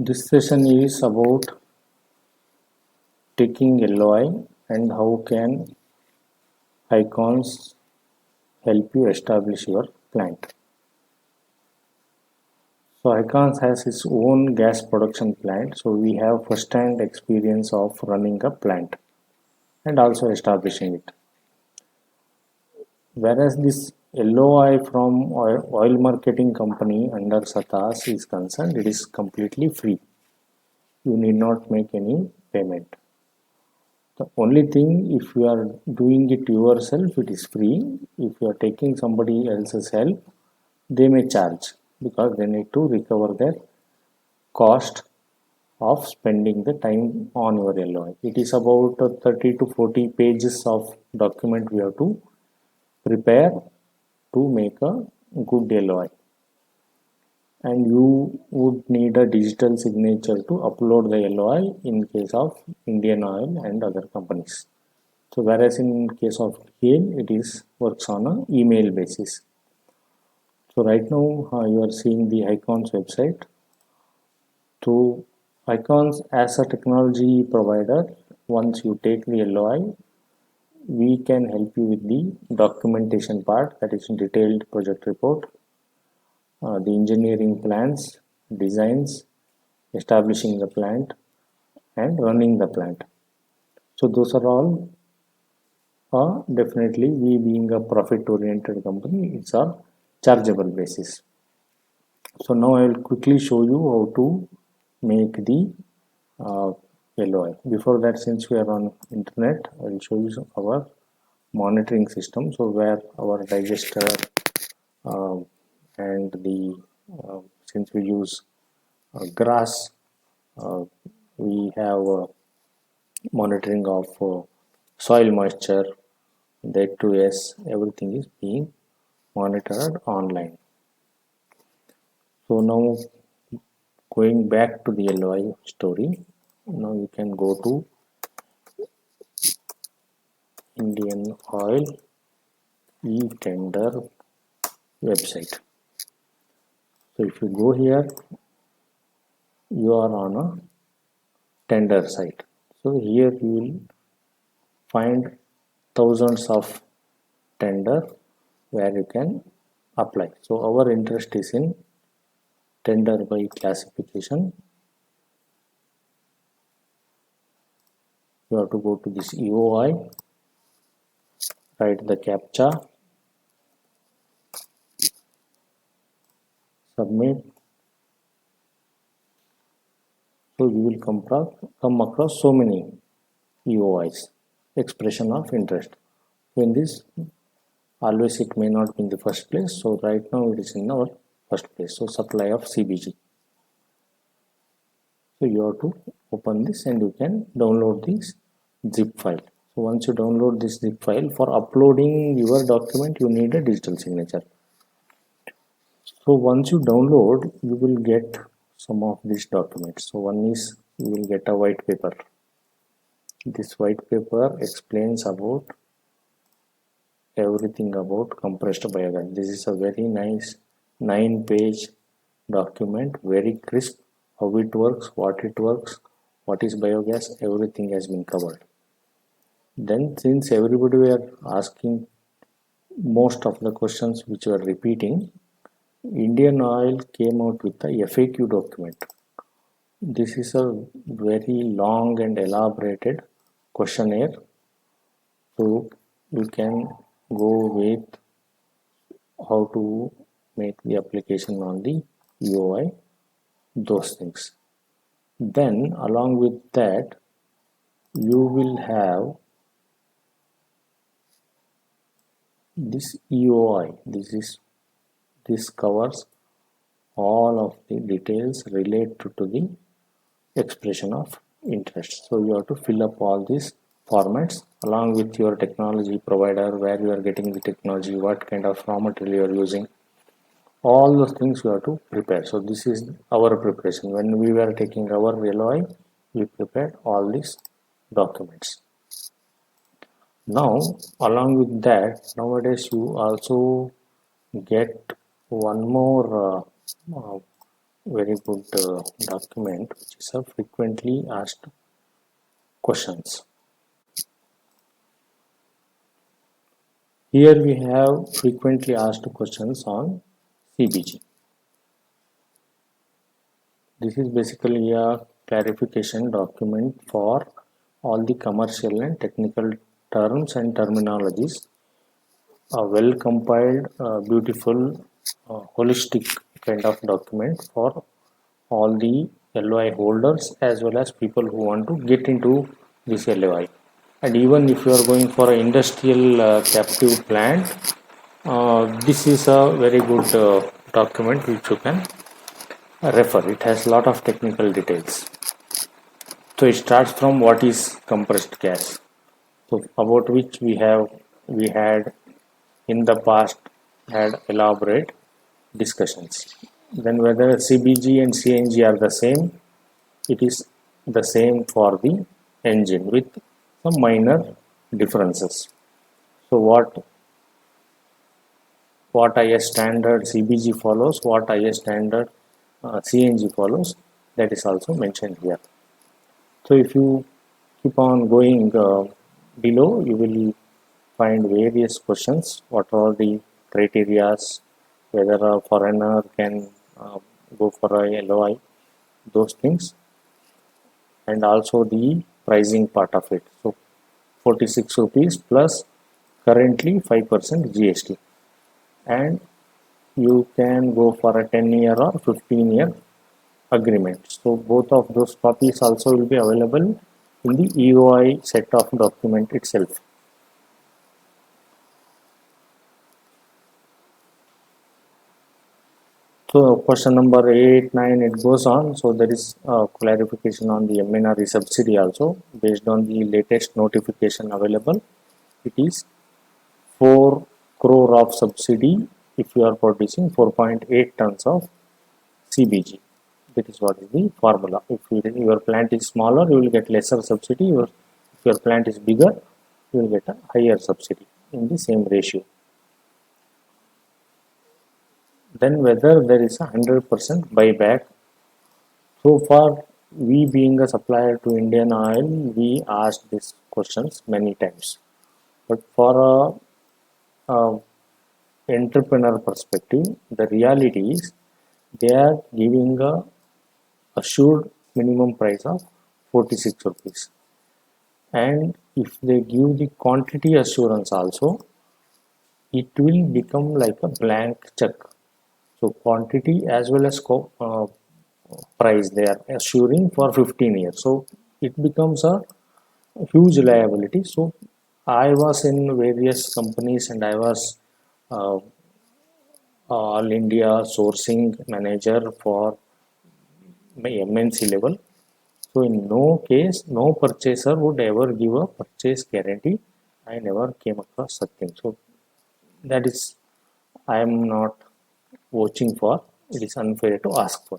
This session is about taking LOI and how can icons help you establish your plant. So icons has its own gas production plant, so we have first-hand experience of running a plant and also establishing it. Whereas this LOI from oil marketing company under SATAS is concerned, it is completely free. You need not make any payment. The only thing, if you are doing it yourself, it is free. If you are taking somebody else's help, they may charge because they need to recover their cost of spending the time on your LOI. It is about 30 to 40 pages of document we have to prepare to make a good LOI. And you would need a digital signature to upload the LOI in case of Indian Oil and other companies. So whereas in case of GAIL, it is works on a email basis. So right now you are seeing the Icons website. So Icons as a technology provider, once you take the LOI, we can help you with the documentation part, that is detailed project report, the engineering plans, designs, establishing the plant, and running the plant. So those are all definitely, we being a profit oriented company, it's a chargeable basis. So now I will quickly show you how to make the LOI. Before that, since we are on internet, I will show you our monitoring system. So where our digester and the since we use grass, uh, we have monitoring of soil moisture, the H2S, everything is being monitored online. So now going back to the LOI story, now you can go to Indian Oil e-tender website. So if you go here, you are on a tender site. So here you will find thousands of tender where you can apply. So our interest is in tender by classification. You have to go to this EOI, write the CAPTCHA, submit. So you will come across so many EOIs, expression of interest. So in this, always it may not be in the first place. So right now it is in our first place. So supply of CBG. So you have to open this and you can download this zip file. So once you download this zip file, for uploading your document, you need a digital signature. So once you download, you will get some of these documents. So one is you will get a white paper. This white paper explains about everything about compressed biogas. This is a very nice 9-page document, very crisp, how it works, what is biogas, everything has been covered. Then since everybody were asking most of the questions which were repeating, Indian Oil came out with a FAQ document. This is a very long and elaborated questionnaire. So you can go with how to make the application on the EOI, those things. Then along with that, you will have this EOI. This covers all of the details related to the expression of interest. So you have to fill up all these formats along with your technology provider, where you are getting the technology, what kind of raw material you are using. All those things you have to prepare. So this is our preparation. When we were taking our LOI, we prepared all these documents. Now, along with that, nowadays you also get one more very good document which is a frequently asked questions. Here we have frequently asked questions on CBG. This is basically a clarification document for all the commercial and technical terms and terminologies. A well compiled, beautiful, holistic kind of document for all the LOI holders as well as people who want to get into this LOI. And even if you are going for an industrial captive plant, this is a very good document which you can refer. It has a lot of technical details. So it starts from what is compressed gas. So about which we had in the past had elaborate discussions. Then whether CBG and CNG are the same, it is the same for the engine with some minor differences. So what IS standard CBG follows, what IS standard CNG follows, that is also mentioned here. So if you keep on going below, you will find various questions. What are the criterias, whether a foreigner can go for a LOI, those things, and also the pricing part of it. So 46 rupees plus currently 5% GST, and you can go for a 10-year or 15-year agreement. So both of those copies also will be available in the EOI set of document itself. So question number 8, 9, it goes on. So there is clarification on the MNRE subsidy also based on the latest notification available. It is 4 crore of subsidy if you are producing 4.8 tons of CBG. That is what is the formula. If your plant is smaller, you will get lesser subsidy. If your plant is bigger, you will get a higher subsidy in the same ratio. Then whether there is a 100% buyback. So far, we being a supplier to Indian Oil, we asked these questions many times. But for a entrepreneur perspective, the reality is they are giving a assured minimum price of 46 rupees. And if they give the quantity assurance also, it will become like a blank check. So quantity as well as price they are assuring for 15 years. So it becomes a huge liability. So I was in various companies and I was uh, all India sourcing manager for my MNC level. So in no case, no purchaser would ever give a purchase guarantee. I never came across such thing. So that is I am not watching for. It is unfair to ask for.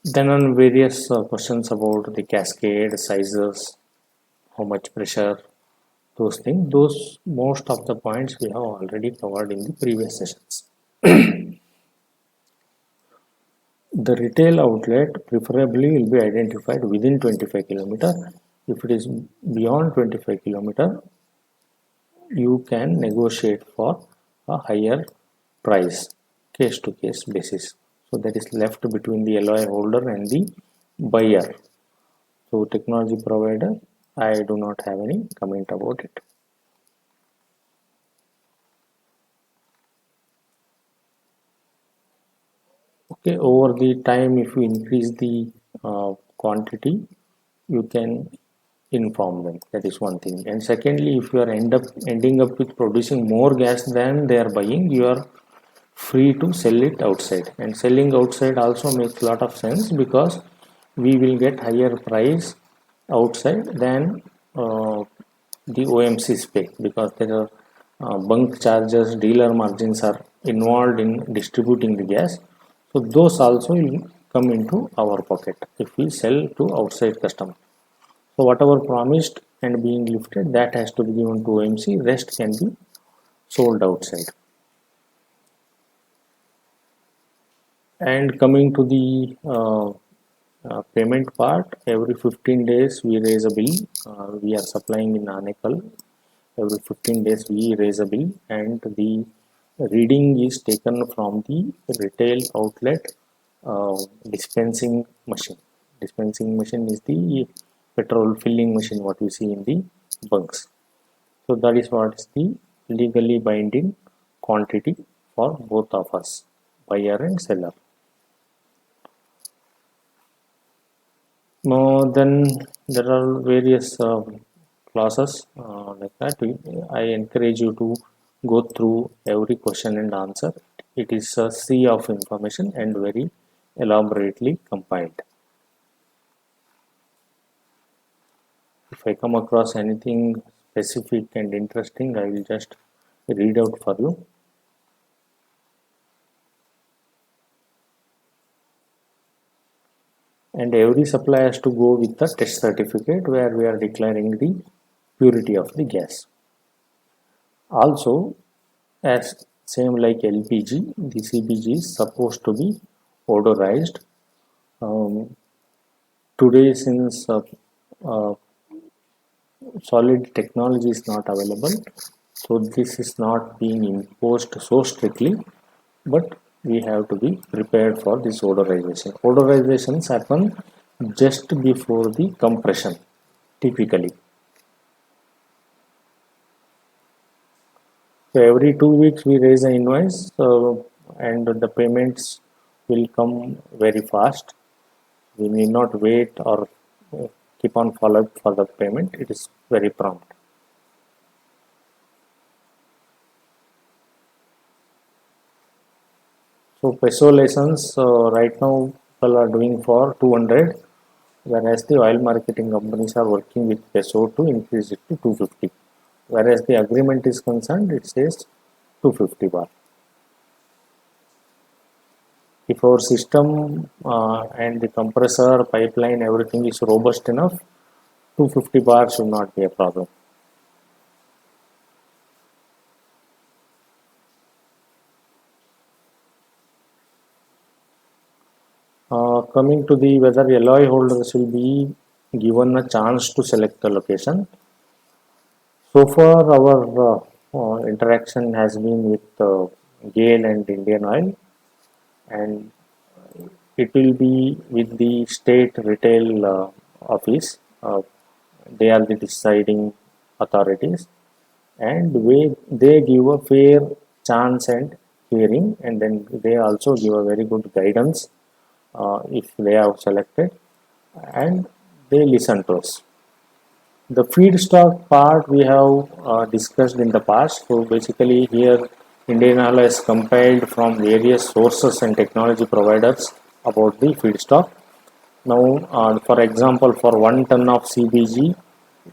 Then on various questions about the cascade sizes, how much pressure, those things, those most of the points we have already covered in the previous sessions. The retail outlet preferably will be identified within 25 kilometer. If it is beyond 25 kilometer, you can negotiate for a higher price case to case basis. So that is left between the LOI holder and the buyer. So technology provider, I do not have any comment about it. Okay, over the time, if you increase the quantity, you can inform them. That is one thing. And secondly, if you are ending up with producing more gas than they are buying, you are free to sell it outside. And selling outside also makes a lot of sense because we will get higher price outside than the OMC's pay, because there are bunk charges, dealer margins are involved in distributing the gas. So those also will come into our pocket if we sell to outside customer. So whatever promised and being lifted, that has to be given to OMC. Rest can be sold outside. And coming to the payment part, every 15 days we raise a bill. We are supplying in Anekal. Every 15 days we raise a bill, and the reading is taken from the retail outlet uh, dispensing machine. Dispensing machine is the petrol filling machine what we see in the bunks. So that is what is the legally binding quantity for both of us, buyer and seller. No, then there are various clauses like that. I encourage you to go through every question and answer. It is a sea of information and very elaborately compiled. If I come across anything specific and interesting, I will just read out for you. And every supply has to go with the test certificate where we are declaring the purity of the gas. Also, as same like LPG, the CBG is supposed to be odorized. Um, Today, since uh, solid technology is not available, so this is not being imposed so strictly, but we have to be prepared for this odorization. Odorizations happen just before the compression, typically. So every 2 weeks we raise an invoice, and the payments will come very fast. We need not wait or keep on follow up for the payment. It is very prompt. So peso license right now people are doing for 200, whereas the oil marketing companies are working with peso to increase it to 250. Whereas the agreement is concerned, it says 250 bar. If our system and the compressor, pipeline, everything is robust enough, 250 bar should not be a problem. Coming to the whether LOI holders will be given a chance to select the location. So far, our interaction has been with GAIL and Indian Oil, and it will be with the state retail office. They are the deciding authorities, and they give a fair chance and hearing, and then they also give a very good guidance if they have selected, and they listen to us. The feedstock part we have discussed in the past. So basically here Indian Oil has compiled from various sources and technology providers about the feedstock. Now, for example, for 1 ton of CBG,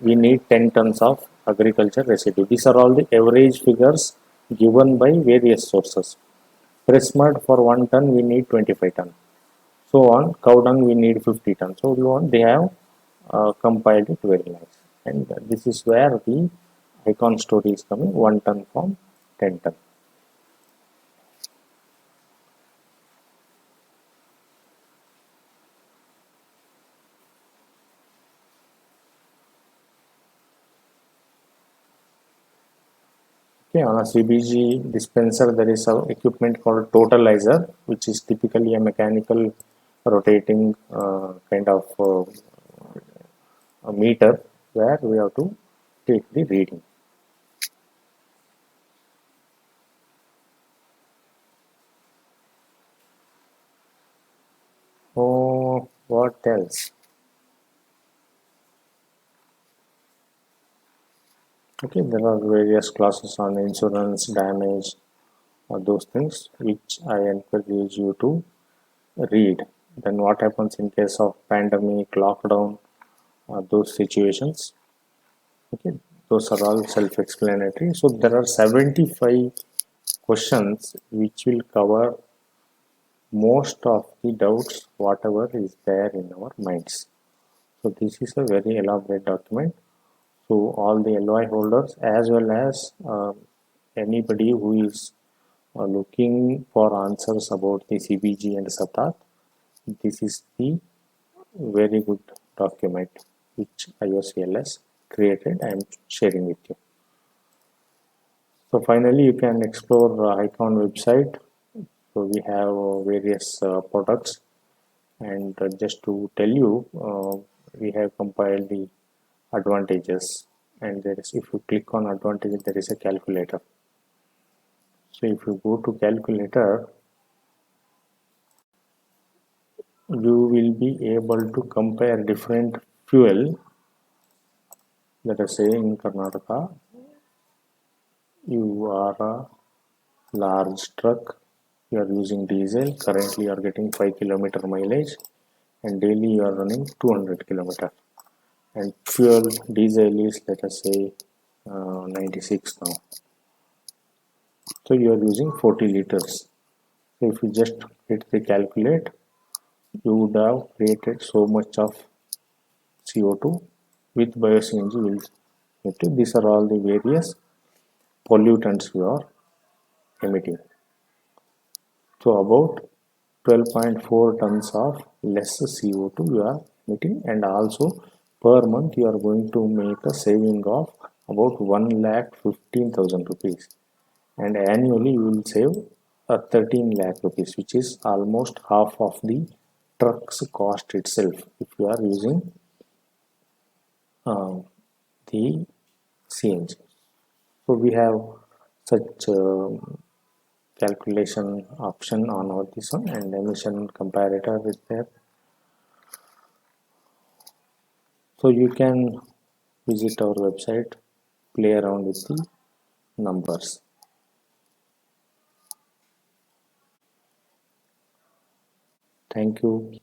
we need 10 tons of agriculture residue. These are all the average figures given by various sources. Press mud for 1 ton, we need 25 ton. So on, cow dung, we need 50 ton. So they have compiled it very nice. And this is where the icon story is coming, 1 ton from 10 ton. Okay, on a CBG dispenser, there is a equipment called totalizer, which is typically a mechanical rotating kind of a meter where we have to take the reading. Oh, what else? Okay, there are various classes on insurance, damage, those things which I encourage you to read. Then what happens in case of pandemic, lockdown, those situations. Okay, those are all self-explanatory. So there are 75 questions which will cover most of the doubts whatever is there in our minds. So this is a very elaborate document. So all the LOI holders as well as anybody who is looking for answers about the CBG and SATAT, this is the very good document which IOCLS created. I am sharing with you. So finally, you can explore ICON website. So we have various products, and just to tell you, we have compiled the advantages, and there is, if you click on advantages, there is a calculator. So if you go to calculator, you will be able to compare different fuel. Let us say in Karnataka, you are a large truck, you are using diesel, currently you are getting 5 km mileage, and daily you are running 200 km, and fuel diesel is, let us say, 96 now, so you are using 40 liters. So if you just hit the calculate, you would have created so much of CO2 with bio-CNG will emit. These are all the various pollutants you are emitting. So about 12.4 tons of less CO2 you are emitting, and also per month you are going to make a saving of about 1,15,000 rupees, and annually you will save 13 lakh rupees, which is almost half of the truck's cost itself if you are using uh, the CNG. So we have such calculation option on our this one, and emission comparator is there. So you can visit our website, play around with the numbers. Thank you.